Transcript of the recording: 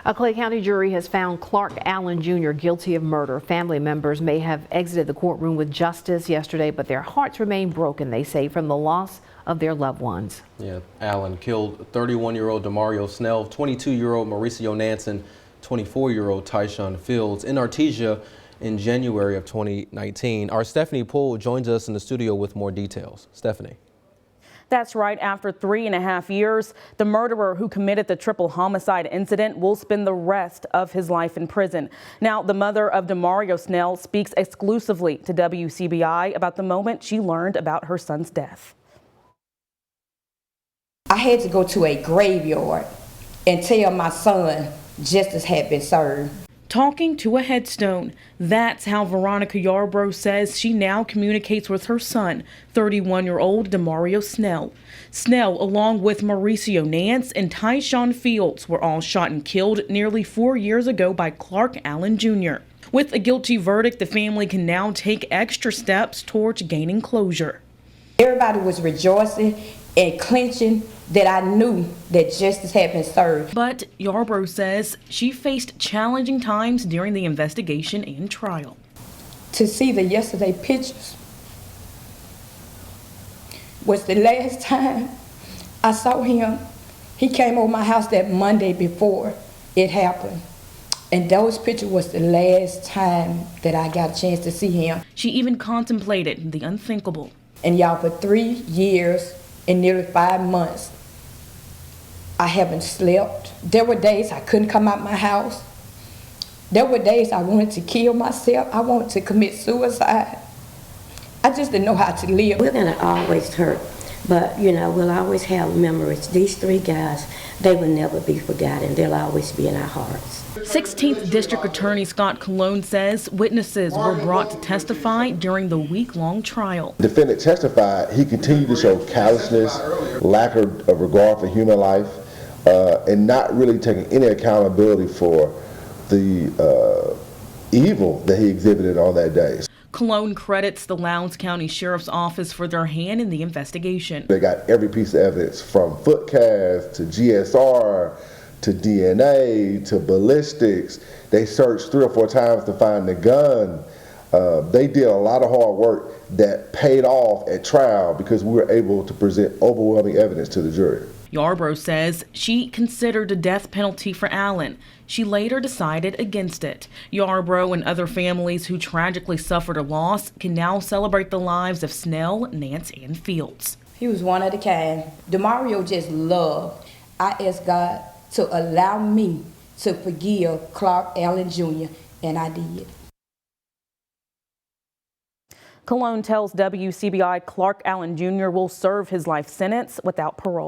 A Clay County jury has found Clark Allen Jr. guilty of murder. Family members may have exited the courtroom with justice yesterday, but their hearts remain broken, they say, from the loss of their loved ones. Yeah, Allen killed 31-year-old Demario Snell, 22-year-old Mauricio Nansen, 24-year-old Tyshawn Fields in Artesia in January of 2019. Our Stephanie Poole joins us in the studio with more details. Stephanie. That's right. After 3.5 years, the murderer who committed the triple homicide incident will spend the rest of his life in prison. Now, the mother of Demario Snell speaks exclusively to WCBI about the moment she learned about her son's death. I had to go to a graveyard and tell my son justice had been served. Talking to a headstone. That's how Veronica Yarbrough says she now communicates with her son, 31-year-old Demario Snell. Snell, along with Mauricio Nance and Tyshawn Fields, were all shot and killed nearly 4 years ago by Clark Allen Jr. With a guilty verdict, the family can now take extra steps towards gaining closure. Everybody was rejoicing and clenching that I knew that justice had been served. But Yarbrough says she faced challenging times during the investigation and trial. To see the yesterday pictures was the last time I saw him. He came over my house that Monday before it happened. And those pictures was the last time that I got a chance to see him. She even contemplated the unthinkable. And y'all, for 3 years and nearly 5 months, I haven't slept. There were days I couldn't come out my house. There were days I wanted to kill myself. I wanted to commit suicide. I just didn't know how to live. We're gonna always hurt, but you know, we'll always have memories. These 3 guys, they will never be forgotten. They'll always be in our hearts. 16th District Attorney Scott Colon says witnesses were brought to testify during the week-long trial. The defendant testified he continued to show callousness, lack of regard for human life, and not really taking any accountability for the evil that he exhibited on that day. Colon credits the Lowndes County Sheriff's Office for their hand in the investigation. They got every piece of evidence, from foot casts to GSR to DNA to ballistics. They searched 3 or 4 times to find the gun. They did a lot of hard work that paid off at trial because we were able to present overwhelming evidence to the jury. Yarbrough says she considered a death penalty for Allen. She later decided against it. Yarbrough and other families who tragically suffered a loss can now celebrate the lives of Snell, Nance, and Fields. He was one of a kind. Demario just loved. I asked God to allow me to forgive Clark Allen Jr., and I did. Colon tells WCBI Clark Allen Jr. will serve his life sentence without parole.